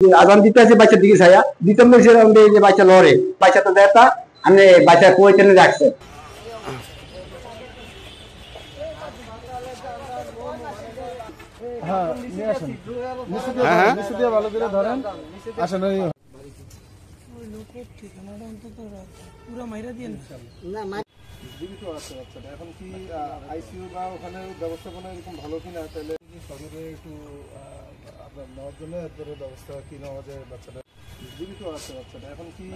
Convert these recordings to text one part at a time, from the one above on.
আজান দিতে আছে বাচ্চার দিকে ছায়া দিতাম যে বাচ্চা লড়ে বাচ্চা তো দেতা আমি বাচ্চা কই টেনে রাখছে হ্যাঁ নিয়ে আসেন নিচে দিয়ে ভালো করে ধরেন আসেন ওই লোক ঠিকানাটা অন্তত পুরো মাইরা দিয়ে না জীবিত আছে বাচ্চাটা এখন কি আইসিইউ বা ওখানে ব্যবস্থাপনা এরকম ভালো কিনা তাহলে শহরে একটু আপনার নেওয়ার জন্য এর ব্যবস্থা কি নেওয়া যায় বাচ্চাটা জীবিত আছে বাচ্চাটা এখন কি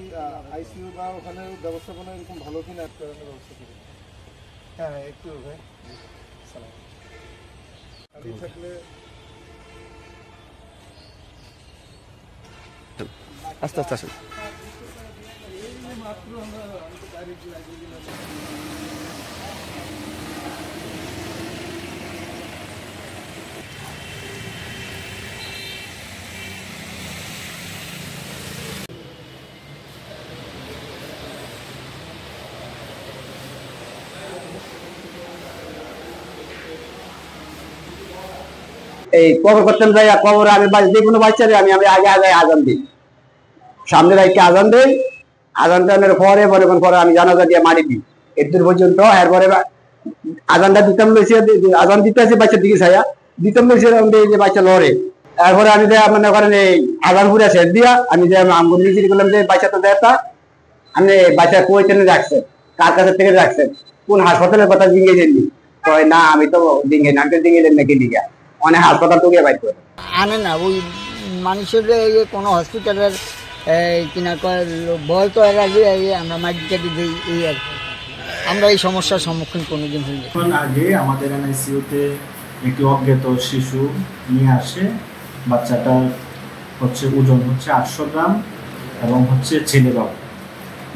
আইসিইউ বা ওখানে ব্যবস্থাপনা এরকম ভালো কিনা এর ব্যবস্থা কি হ্যাঁ একটু ভাই সালাম খালি থাকলে আস্তে আস্তে আসেন এই কবর করতেন যাই কবরে আমি যে কোনো বাচ্চারে আমি আগে আগে আজান দিই সামনে রাখতে আজান দেই আজান দেওয়ার পরে পরে আমি জানাজা দিয়ে মারি দিই এর পর্যন্ত এরপরে আজানটা দিতাম আজান দিতে আছে বাচ্চার দিকে ছায়া দিতাম যে বাচ্চা লড়ে এরপরে আমি মনে করেন এই আজান পুরা শেষ দিয়া আমি যে নিজে করলাম যে বাচ্চা তো দেতা আমি বাচ্চা কই টেনে রাখছে কার কাছে থেকে রাখছে কোন হাসপাতালের কথা জিঙ্গে যাননি কয় না আমি তো ডিঙ্গে না ডিঙ্গে যান নাকি দিঘা অনেক হাসপাতাল তো গিয়ে বাইর করে আনে না ওই মানুষের কোনো হসপিটালের কিনা বল তো আমরা মাটি টাটি দিই এই আর আমরা এই সমস্যার সম্মুখীন কোনোদিন হইনি। আগে আমাদের এনআইসিইউতে একটি অজ্ঞাত শিশু নিয়ে আসে বাচ্চাটার ওজন হচ্ছে 800 গ্রাম এবং ছেলে বাবু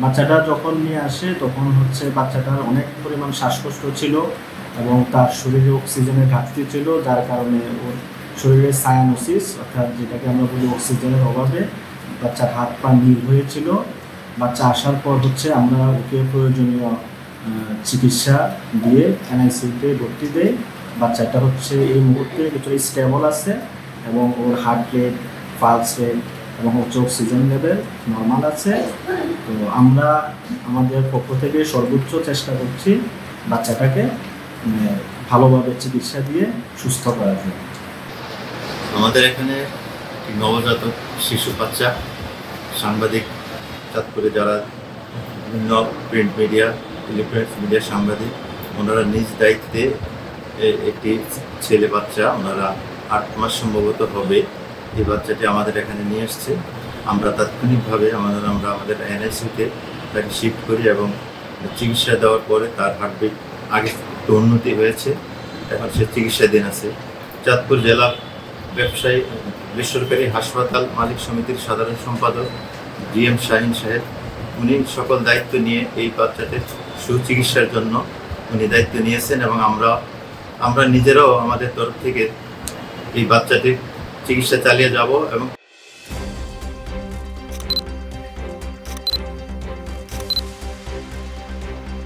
বাচ্চাটা যখন নিয়ে আসে তখন বাচ্চাটার অনেক পরিমাণ শ্বাসকষ্ট ছিল এবং তার শরীরে অক্সিজেনের ঘাটতি ছিল যার কারণে ওর শরীরে সায়ানোসিস অর্থাৎ যেটাকে আমরা বলি অক্সিজেনের অভাবে বাচ্চার হাত পা নীল হয়েছিল। বাচ্চা আসার পর আমরা ওকে প্রয়োজনীয় চিকিৎসা দিয়ে এনআইসিইউতে ভর্তি দেই। বাচ্চাটা এই মুহূর্তে কিছুটা স্টেবল আছে এবং ওর হার্ট রেট পালস রেট এবং অক্সিজেন লেভেল নর্মাল আছে। তো আমরা আমাদের পক্ষ থেকে সর্বোচ্চ চেষ্টা করছি বাচ্চাটাকে ভালোভাবে চিকিৎসা দিয়ে সুস্থ করার জন্য। আমাদের এখানে নবজাতক শিশু বাচ্চা সাংবাদিক চাঁদপুরে যারা বিভিন্ন প্রিন্ট মিডিয়া ইলেকট্রনিক্স মিডিয়া সাংবাদিক ওনারা নিজ দায়িত্বে একটি ছেলে বাচ্চা ওনারা 8 মাস সম্ভবত হবে এই বাচ্চাটি আমাদের এখানে নিয়ে আসছে। আমরা তাৎক্ষণিকভাবে আমরা আমাদের এনআইসিইউতে তাকে শিফট করি এবং চিকিৎসা দেওয়ার পরে তার হার্টবিট আগে একটু উন্নতি হয়েছে এখন সে চিকিৎসাধীন আছে। চাঁদপুর জেলা ব্যবসায়ী বেসরকারি হাসপাতাল মালিক সমিতির সাধারণ সম্পাদক GM শাহিন সাহেব উনি সকল দায়িত্ব নিয়ে এই বাচ্চাটির সুচিকিৎসার জন্য উনি দায়িত্ব নিয়েছেন এবং আমরা নিজেরাও আমাদের তরফ থেকে এই বাচ্চাটির চিকিৎসা চালিয়ে যাব এবং